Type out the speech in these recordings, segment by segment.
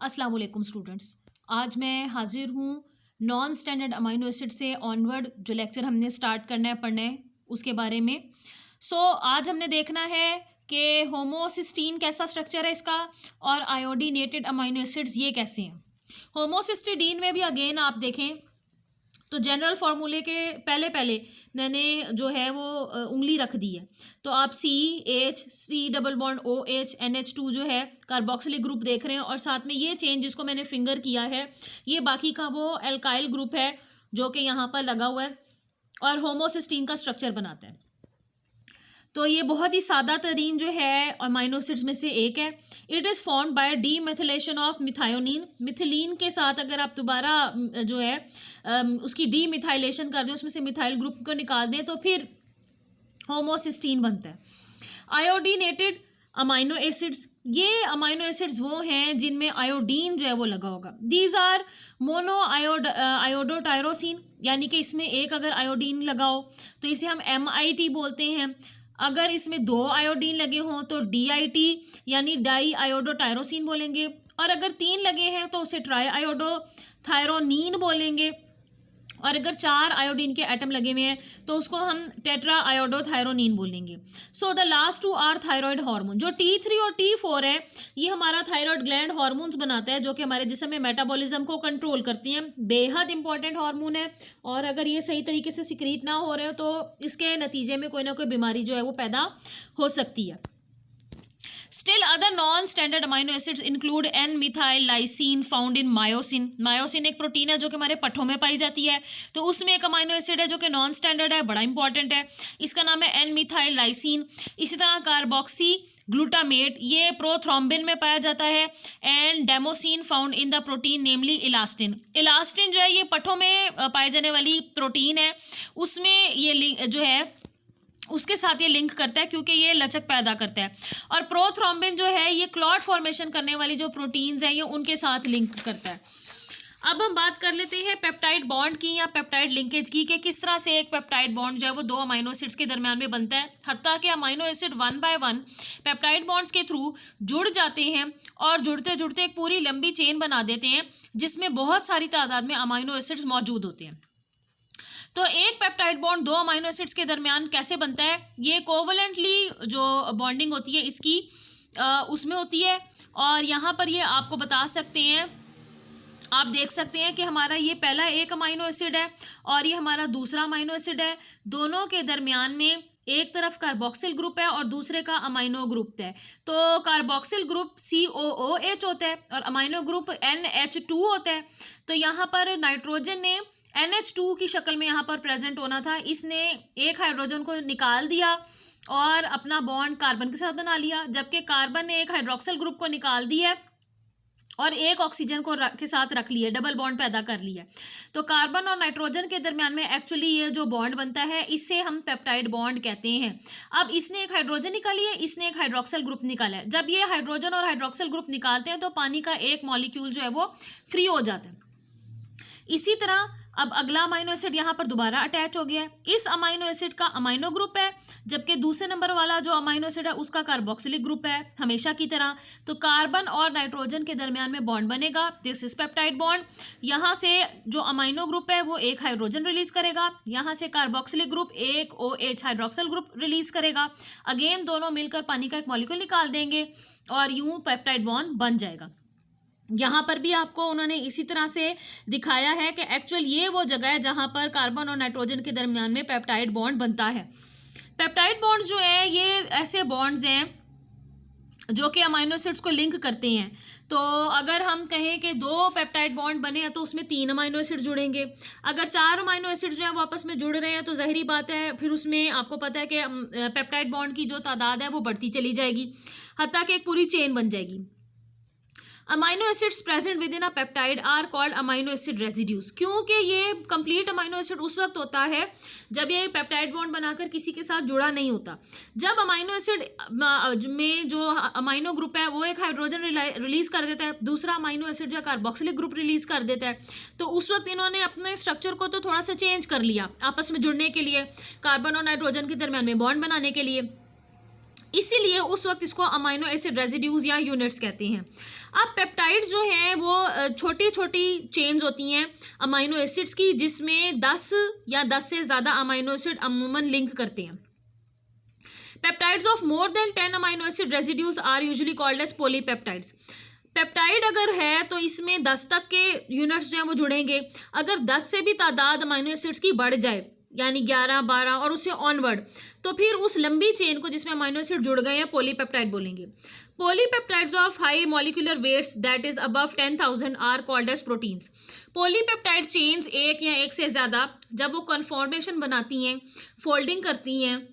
अस्सलाम वालेकुम स्टूडेंट्स। आज मैं हाजिर हूँ नॉन स्टैंडर्ड अमाइनो एसिड से ऑनवर्ड जो लेक्चर हमने स्टार्ट करना है पढ़ना है उसके बारे में। आज हमने देखना है कि होमोसिस्टीन कैसा स्ट्रक्चर है इसका और आयोडीनेटेड अमाइनो एसिड्स ये कैसे हैं। होमोसिस्टिडीन में भी अगेन आप देखें तो जनरल फार्मूले के पहले पहले मैंने जो है वो उंगली रख दी है। तो आप C double bond OH NH2 जो है कार्बोक्सिलिक ग्रुप देख रहे हैं और साथ में ये चेंज जिसको मैंने फिंगर किया है ये बाकी का वो एल्काइल ग्रुप है जो कि यहाँ पर लगा हुआ है और होमोसिस्टीन का स्ट्रक्चर बनाता है। तो ये बहुत ही सादा तरीन जो है अमाइनो एसिड्स में से एक है। It is formed by demethylation of methionine. Methylene के साथ अगर आप दोबारा जो है उसकी डीमिथाइलेशन कर दें, उसमें से मिथाइल ग्रुप को निकाल दें तो फिर होमोसिस्टीन बनता है। आयोडीनेटेड अमाइनो एसिड्स, ये अमाइनो एसिड्स वो हैं जिनमें आयोडीन जो है वो लगा होगा। दीज आर मोनो आयोडोटायरोसिन, यानी कि इसमें एक अगर आयोडीन लगाओ तो इसे हम MIT बोलते हैं। अगर इसमें 2 आयोडीन लगे हों तो DIT यानी डाई आयोडोटायरोसिन बोलेंगे, और अगर 3 लगे हैं तो उसे ट्राई आयोडोथायरोनीन बोलेंगे, और अगर 4 आयोडीन के एटम लगे हुए हैं तो उसको हम टेट्रा आयोडोथायरोनीन बोलेंगे। So the last 2 are thyroid hormone. जो T3 और T4 है ये हमारा थायराइड ग्लैंड हार्मोन्स बनाता है जो कि हमारे जिस्म में मेटाबॉलिज्म को कंट्रोल करती हैं। बेहद इंपॉर्टेंट हार्मोन है और अगर ये सही तरीके से सिक्रीट ना हो रहे हो तो इसके नतीजे में कोई ना कोई बीमारी जो है वो पैदा हो सकती है। Still other non-standard amino acids include N-methyl lysine found in myosin। Myosin एक प्रोटीन है जो कि हमारे पट्ठों में पाई जाती है, तो उसमें एक अमाइनो एसिड है जो कि नॉन स्टैंडर्ड है, बड़ा इंपॉर्टेंट है, इसका नाम है N-methyl lysine। इसी तरह कार्बोक्सी ग्लूटामेट ये प्रोथ्रोम्बिन में पाया जाता है। And desmosine found in the protein namely elastin. Elastin जो है ये पट्ठों में पाए जाने वाली प्रोटीन है, उसमें ये जो है उसके साथ ये लिंक करता है क्योंकि ये लचक पैदा करता है। और प्रोथ्रोम्बिन जो है ये क्लॉट फॉर्मेशन करने वाली जो प्रोटीन्स हैं ये उनके साथ लिंक करता है। अब हम बात कर लेते हैं पेप्टाइड बॉन्ड की या पेप्टाइड लिंकेज की, कि किस तरह से एक पेप्टाइड बॉन्ड जो है वो 2 अमाइनो एसिड्स के दरमियान में बनता है। हत्ता कि amino acid 1 by 1 peptide bonds के थ्रू जुड़ जाते हैं और जुड़ते जुड़ते एक पूरी लंबी चेन बना देते हैं जिसमें बहुत सारी तादाद में अमाइनो एसिड्स मौजूद होते हैं। तो एक पेप्टाइड बॉन्ड 2 अमाइनो एसिड्स के दरमियान कैसे बनता है? ये कोवलेंटली जो बॉन्डिंग होती है इसकी उसमें होती है, और यहाँ पर ये आपको बता सकते हैं, आप देख सकते हैं कि हमारा ये पहला एक अमाइनो एसिड है और ये हमारा दूसरा अमाइनो एसिड है। दोनों के दरमियान में एक तरफ कार्बोक्सिल ग्रुप है और दूसरे का अमाइनो ग्रुप है। तो कार्बोक्सिल ग्रुप COOH होता है और अमाइनो ग्रुप NH2 होता है। तो यहाँ पर नाइट्रोजन ने NH2 की शक्ल में यहाँ पर प्रेजेंट होना था, इसने एक हाइड्रोजन को निकाल दिया और अपना बॉन्ड कार्बन के साथ बना लिया, जबकि कार्बन ने एक हाइड्रोक्सिल ग्रुप को निकाल दिया और एक ऑक्सीजन को के साथ रख लिया, डबल बॉन्ड पैदा कर लिया। तो कार्बन और नाइट्रोजन के दरमियान में एक्चुअली ये जो बॉन्ड बनता है इसे हम पेप्टाइड बॉन्ड कहते हैं। अब इसने एक हाइड्रोजन निकाली है, इसने एक हाइड्रोक्सिल ग्रुप निकाला है। जब ये हाइड्रोजन और हाइड्रोक्सिल ग्रुप निकालते हैं तो पानी का एक मॉलिक्यूल जो है वो फ्री हो जाता है। इसी तरह अब अगला अमाइनो एसिड यहाँ पर दोबारा अटैच हो गया है। इस अमाइनो एसिड का अमाइनो ग्रुप है, जबकि दूसरे नंबर वाला जो अमाइनो एसिड है उसका कार्बोक्सिलिक ग्रुप है हमेशा की तरह। तो कार्बन और नाइट्रोजन के दरमियान में बॉन्ड बनेगा, दिस इज पेप्टाइड बॉन्ड। यहाँ से जो अमाइनो ग्रुप है वो एक हाइड्रोजन रिलीज करेगा, यहाँ से कार्बोक्सिलिक ग्रुप एक OH हाइड्रोक्सिल ग्रुप रिलीज करेगा। अगेन दोनों मिलकर पानी का एक मॉलिक्यूल निकाल देंगे और यूं पेप्टाइड बॉन्ड बन जाएगा। यहाँ पर भी आपको उन्होंने इसी तरह से दिखाया है कि एक्चुअल ये वो जगह है जहाँ पर कार्बन और नाइट्रोजन के दरमियान में पेप्टाइड बॉन्ड बनता है। पेप्टाइड बॉन्ड्स जो है ये ऐसे बॉन्ड्स हैं जो कि अमाइनो एसिड्स को लिंक करते हैं। तो अगर हम कहें कि 2 पेप्टाइड बॉन्ड बने हैं तो उसमें 3 अमाइनो एसिड जुड़ेंगे। अगर 4 अमाइनो एसिड जो है वो आपस में जुड़ रहे हैं तो ज़ाहिरी बात है फिर उसमें आपको पता है कि पेप्टाइड बॉन्ड की जो तादाद है वो बढ़ती चली जाएगी, हत्ता कि एक पूरी चेन बन जाएगी। Amino acids present within a peptide are called amino acid residues. क्योंकि ये कंप्लीट अमाइनो एसिड उस वक्त होता है जब ये पेप्टाइड बॉन्ड बनाकर किसी के साथ जुड़ा नहीं होता। जब अमाइनो एसिड में जो अमाइनो ग्रुप है वो एक हाइड्रोजन रिलीज कर देता है, दूसरा अमाइनो एसिड जो कार्बोक्सिलिक ग्रुप रिलीज कर देता है, तो उस वक्त इन्होंने अपने स्ट्रक्चर को तो थोड़ा सा चेंज कर लिया आपस में जुड़ने के लिए, कार्बन और नाइट्रोजन के दरमियान में बॉन्ड बनाने के लिए। इसीलिए उस वक्त इसको अमाइनो एसिड रेजिड्यूज या यूनिट्स कहते हैं। अब पेप्टाइड जो हैं वो छोटी छोटी चेन्स होती हैं अमाइनो एसिड्स की, जिसमें 10 या 10 से ज़्यादा अमाइनो एसिड अमूमन लिंक करते हैं। Peptides of more than 10 amino acid residues are usually called as polypeptides. Peptide अगर है तो इसमें 10 तक के यूनिट्स जो हैं वो जुड़ेंगे। अगर 10 से भी तादाद अमाइनो एसिड्स की बढ़ जाए, यानी 11, 12 और उससे ऑनवर्ड, तो फिर उस लंबी चेन को जिसमें अमाइनो एसिड जुड़ गए हैं पॉलीपेप्टाइड बोलेंगे। Polypeptides of high molecular weights that is above 10,000 are called as proteins. Polypeptide chains एक या एक से ज़्यादा जब वो कन्फॉर्मेशन बनाती हैं, फोल्डिंग करती हैं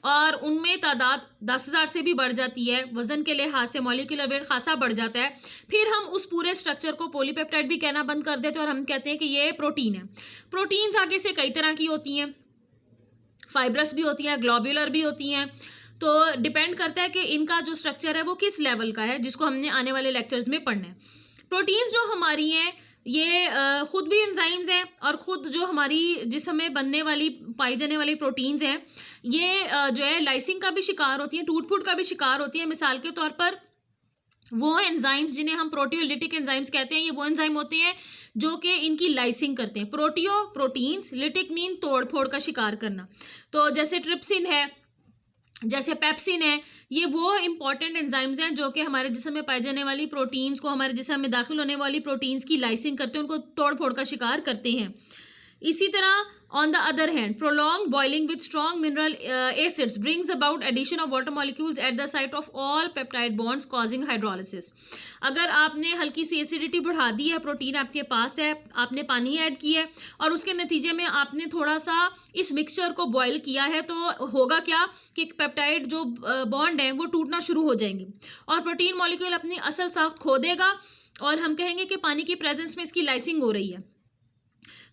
और उनमें तादाद 10,000 से भी बढ़ जाती है, वजन के लिहाज से मॉलिक्यूलर वेट खासा बढ़ जाता है, फिर हम उस पूरे स्ट्रक्चर को पॉलीपेप्टाइड भी कहना बंद कर देते हैं और हम कहते हैं कि ये प्रोटीन है। प्रोटीन्स आगे से कई तरह की होती हैं, फाइब्रस भी होती हैं, ग्लोब्यूलर भी होती हैं, तो डिपेंड करता है कि इनका जो स्ट्रक्चर है वो किस लेवल का है, जिसको हमने आने वाले लेक्चर्स में पढ़ना है। प्रोटीन्स जो हमारी हैं ये खुद भी एंजाइम्स हैं और ख़ुद जो हमारी जिस्म में बनने वाली पाई जाने वाली प्रोटीन्स हैं ये जो है लाइसिंग का भी शिकार होती हैं, टूट फूट का भी शिकार होती है। मिसाल के तौर पर वो एंजाइम्स जिन्हें हम प्रोटियोलिटिक एंजाइम्स कहते हैं, ये वो एंजाइम होते हैं जो कि इनकी लाइसिंग करते हैं। प्रोटीन्स, लिटिक मीन तोड़ फोड़ का शिकार करना, तो जैसे ट्रिप्सिन है, जैसे पेप्सिन है, ये वो इंपॉर्टेंट एंजाइम्स हैं जो कि हमारे जिस्म में पाई जाने वाली प्रोटीन्स को, हमारे जिस्म में दाखिल होने वाली प्रोटीन्स की लाइसिंग करते हैं, उनको तोड़ फोड़ का शिकार करते हैं। इसी तरह on the other hand prolong boiling with strong mineral acids brings about addition of water molecules at the site of all peptide bonds causing hydrolysis. अगर आपने हल्की सी एसिडिटी बढ़ा दी है, प्रोटीन आपके पास है, आपने पानी ऐड किया है और उसके नतीजे में आपने थोड़ा सा इस मिक्सचर को बॉयल किया है, तो होगा क्या कि पेप्टाइड जो बॉन्ड है वो टूटना शुरू हो जाएंगे और प्रोटीन मॉलिक्यूल अपनी असल साख्त खो देगा और हम कहेंगे कि पानी की प्रेजेंस में इसकी लाइसिंग हो रही है,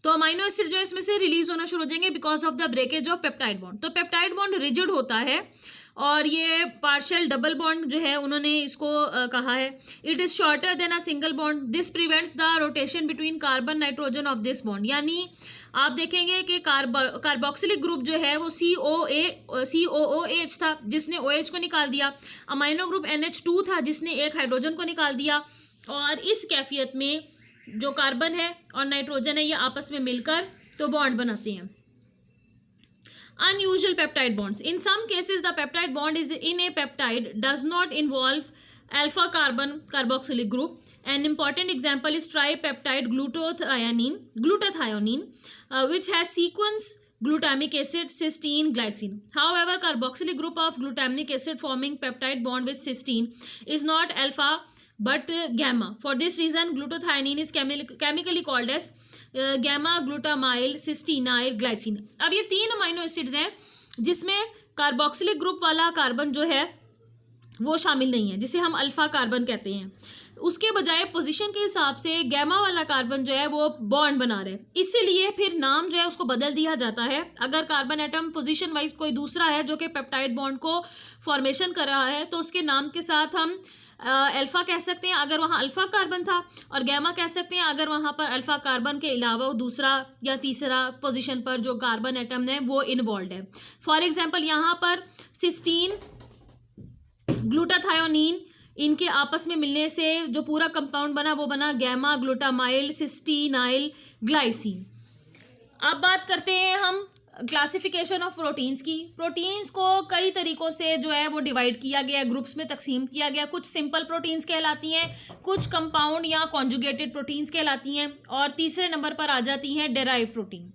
तो अमाइनो एसिड जो है इसमें से रिलीज होना शुरू हो जाएंगे because of the breakage of peptide bond. तो पेप्टाइड बॉन्ड रिजिड होता है और ये पार्शियल डबल बॉन्ड जो है उन्होंने इसको कहा है। It is shorter than a single bond, this prevents the rotation between carbon nitrogen of this bond. यानी आप देखेंगे कि कार्बोक्सिलिक ग्रुप जो है वो COOH था जिसने OH को निकाल दिया, अमाइनो ग्रुप NH2 था जिसने एक हाइड्रोजन को निकाल दिया, और इस कैफियत में जो कार्बन है और नाइट्रोजन है ये आपस में मिलकर तो बॉन्ड बनाते हैं। Unusual peptide bonds. In some cases, the peptide bond is in a peptide does not involve alpha carbon carboxylic group. An important example is tripeptide glutathione, which has sequence glutamic acid, cysteine, glycine. However, carboxylic group of glutamic acid forming peptide bond with cysteine is not alpha but gamma. For this reason, glutathione is chemically called as gamma glutamyl cysteanyl glycine. अब ये 3 amino acids हैं जिसमें carboxylic group वाला carbon जो है वो शामिल नहीं है, जिसे हम अल्फा कार्बन कहते हैं। उसके बजाय पोजीशन के हिसाब से गैमा वाला कार्बन जो है वो बॉन्ड बना रहे, इसीलिए फिर नाम जो है उसको बदल दिया जाता है। अगर कार्बन एटम पोजीशन वाइज कोई दूसरा है जो कि पेप्टाइड बॉन्ड को फॉर्मेशन कर रहा है तो उसके नाम के साथ हम अल्फ़ा कह सकते हैं अगर वहाँ अल्फ़ा कार्बन था, और गैमा कह सकते हैं अगर वहाँ पर अल्फ़ा कार्बन के अलावा दूसरा या तीसरा पोजीशन पर जो कार्बन एटम है वो इन्वॉल्व है। फॉर एग्जांपल यहाँ पर सिस्टीन, ग्लूटाथायोनीन, इनके आपस में मिलने से जो पूरा कंपाउंड बना वो बना गैमा ग्लूटामाइल सिस्टीनाइल ग्लाइसिन। अब बात करते हैं हम क्लासिफिकेशन ऑफ प्रोटीन्स की। प्रोटीन्स को कई तरीक़ों से जो है वो डिवाइड किया गया, ग्रुप्स में तकसीम किया गया। कुछ सिंपल प्रोटीन्स कहलाती हैं, कुछ कंपाउंड या कॉन्जुगेटेड प्रोटीन्स कहलाती हैं, और तीसरे नंबर पर आ जाती हैं डेराइव प्रोटीन।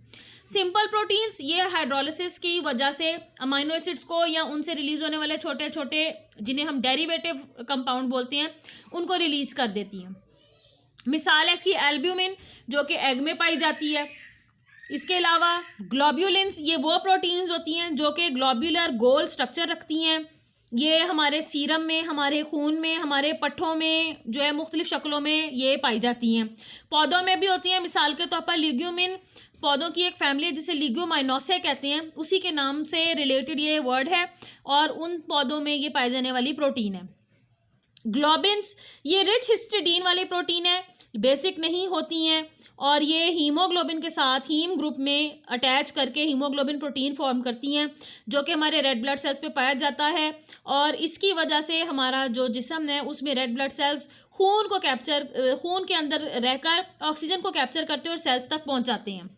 सिंपल प्रोटीन्स ये हाइड्रोलिसिस की वजह से अमाइनो एसिड्स को या उनसे रिलीज़ होने वाले छोटे छोटे जिन्हें हम डेरिवेटिव कंपाउंड बोलते हैं उनको रिलीज़ कर देती हैं। मिसाल है इसकी एल्ब्यूमिन जो कि एग में पाई जाती है। इसके अलावा ग्लोब्यूलिन्स, ये वो प्रोटीन्स होती हैं जो कि ग्लोब्यूलर गोल स्ट्रक्चर रखती हैं। ये हमारे सीरम में, हमारे खून में, हमारे पट्ठों में जो है मुख्तलिफ शक्लों में ये पाई जाती हैं। पौधों में भी होती हैं, मिसाल के तौर पर ल्यूग्यूमिन पौधों की एक फैमिली है जिसे ल्यूग्योमाइनोसे कहते हैं, उसी के नाम से रिलेटेड ये वर्ड है, और उन पौधों में ये पाई जाने वाली प्रोटीन है। ग्लोबिन्स ये रिच हिस्टिडीन वाली प्रोटीन है, बेसिक नहीं होती हैं और ये हीमोग्लोबिन के साथ हीम ग्रुप में अटैच करके हीमोग्लोबिन प्रोटीन फॉर्म करती हैं, जो कि हमारे रेड ब्लड सेल्स पे पाया जाता है। और इसकी वजह से हमारा जो जिस्म है उसमें रेड ब्लड सेल्स खून के अंदर रहकर ऑक्सीजन को कैप्चर करते हैं और सेल्स तक पहुंचाते हैं।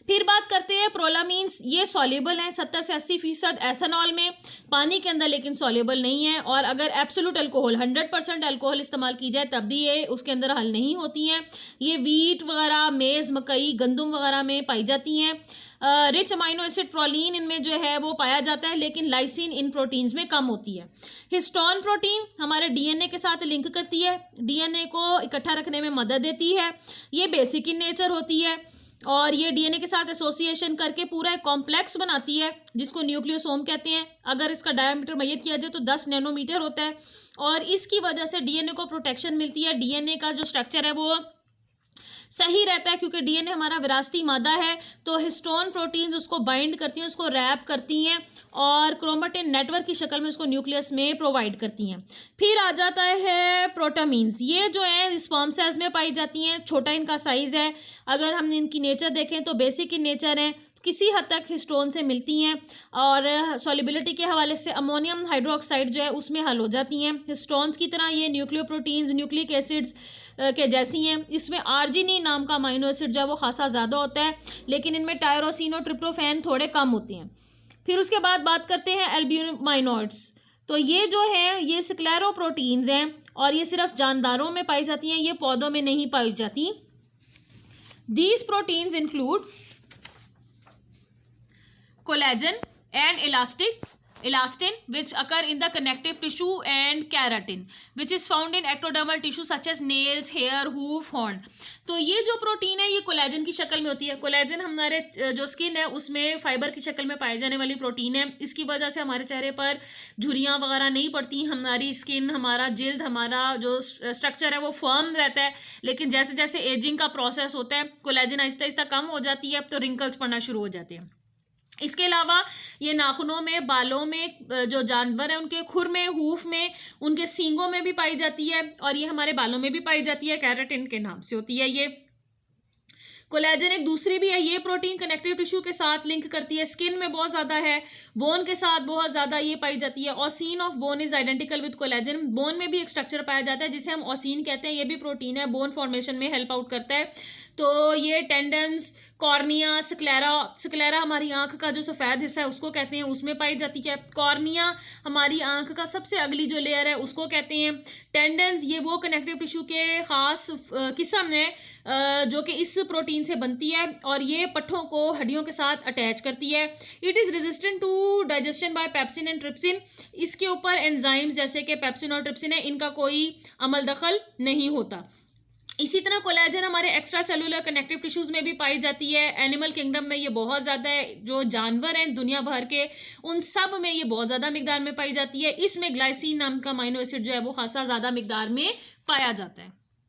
फिर बात करते हैं प्रोलामीन्स। ये सॉल्युबल हैं 70 से 80% एथेनॉल में, पानी के अंदर लेकिन सॉल्युबल नहीं है। और अगर एब्सोल्यूट अल्कोहल 100% अल्कोहल इस्तेमाल की जाए तब भी ये उसके अंदर हल नहीं होती हैं। ये वीट वगैरह, मेज़, मकई, गंदम वगैरह में पाई जाती हैं। रिच अमाइनो एसिड प्रोलीन इनमें जो है वो पाया जाता है, लेकिन लाइसिन इन प्रोटीन्स में कम होती है। हिस्टोन प्रोटीन हमारे डीएनए के साथ लिंक करती है, डीएनए को इकट्ठा रखने में मदद देती है। ये बेसिक इन नेचर होती है और ये डीएनए के साथ एसोसिएशन करके पूरा एक कॉम्प्लेक्स बनाती है जिसको न्यूक्लियोसोम कहते हैं। अगर इसका डायमीटर मेजर किया जाए तो 10 नैनोमीटर होता है और इसकी वजह से डीएनए को प्रोटेक्शन मिलती है। डीएनए का जो स्ट्रक्चर है वो सही रहता है क्योंकि डीएनए हमारा विरासती मादा है, तो हिस्टोन प्रोटीन्स उसको बाइंड करती हैं, उसको रैप करती हैं और क्रोमेटिन नेटवर्क की शक्ल में उसको न्यूक्लियस में प्रोवाइड करती हैं। फिर आ जाता है प्रोटामीन्स। ये जो है स्पर्म सेल्स में पाई जाती हैं, छोटा इनका साइज़ है। अगर हम इनकी नेचर देखें तो बेसिक इन नेचर है, किसी हद तक हिस्टोन से मिलती हैं और सॉल्युबिलिटी के हवाले से अमोनियम हाइड्रोक्साइड जो है उसमें हल हो जाती हैं। हिस्टोन्स की तरह ये न्यूक्लियोप्रोटीन्स, न्यूक्लिक एसिड्स के जैसी हैं। इसमें आर्जिनिन नाम का अमाइनो एसिड जो है वो खासा ज़्यादा होता है, लेकिन इनमें टायरोसिन और ट्रिप्टोफैन थोड़े कम होते हैं। फिर उसके बाद बात करते हैं एल्ब्यूमाइनॉइड्स। तो ये जो है ये स्क्लेरोप्रोटीन्स हैं और ये सिर्फ जानदारों में पाई जाती हैं, ये पौधों में नहीं पाई जाती। These proteins include collagen and elastin which occur in the connective tissue and keratin which is found in ectodermal tissue such as nails, hair, hoof, horn। तो ये जो प्रोटीन है ये कोलेजन की शक्ल में होती है। कोलेजन हमारे जो स्किन है उसमें फाइबर की शक्ल में पाए जाने वाली प्रोटीन है। इसकी वजह से हमारे चेहरे पर झुर्रियाँ वगैरह नहीं पड़ती, हमारी स्किन, हमारा जिल्द, हमारा जो स्ट्रक्चर है वो फर्म रहता है। लेकिन जैसे जैसे एजिंग का प्रोसेस होता है कोलेजन आहिस्ता आहिस्ता कम हो जाती है तो रिंकल्स पड़ना शुरू हो जाते हैं। इसके अलावा ये नाखूनों में, बालों में, जो जानवर हैं उनके खुर में, हूफ में, उनके सींगों में भी पाई जाती है और ये हमारे बालों में भी पाई जाती है। केराटिन के नाम से होती है ये। कोलेजन एक दूसरी भी है, ये प्रोटीन कनेक्टिव टिश्यू के साथ लिंक करती है। स्किन में बहुत ज़्यादा है, बोन के साथ बहुत ज़्यादा ये पाई जाती है। ऑसिन of bone is identical with collagen. Bone में भी एक स्ट्रक्चर पाया जाता है जिसे हम ऑसिन कहते हैं, ये भी प्रोटीन है, बोन फॉर्मेशन में हेल्प आउट करता है। तो ये टेंडन्स, कॉर्निया, स्क्लेरा हमारी आंख का जो सफ़ेद हिस्सा है उसको कहते हैं, उसमें पाई जाती है। कॉर्निया हमारी आंख का सबसे अगली जो लेयर है उसको कहते हैं। टेंडन्स ये वो कनेक्टिव टिश्यू के ख़ास किस्म है जो कि इस प्रोटीन से बनती है और ये पट्ठों को हड्डियों के साथ अटैच करती है। It is resistant to digestion by pepsin and trypsin. इसके ऊपर एंजाइम्स जैसे कि पेप्सिन और ट्रिप्सिन है, इनका कोई अमल दखल नहीं होता। इसी तरह कोलेजन हमारे एक्स्ट्रा सेलुलर कनेक्टिव टिश्यूज़ में भी पाई जाती है। एनिमल किंगडम में ये बहुत ज़्यादा है, जो जानवर हैं दुनिया भर के उन सब में ये बहुत ज़्यादा मिकदार में पाई जाती है। इसमें ग्लाइसिन नाम का अमाइनो एसिड जो है वो खासा ज़्यादा मिकदार में पाया जाता है।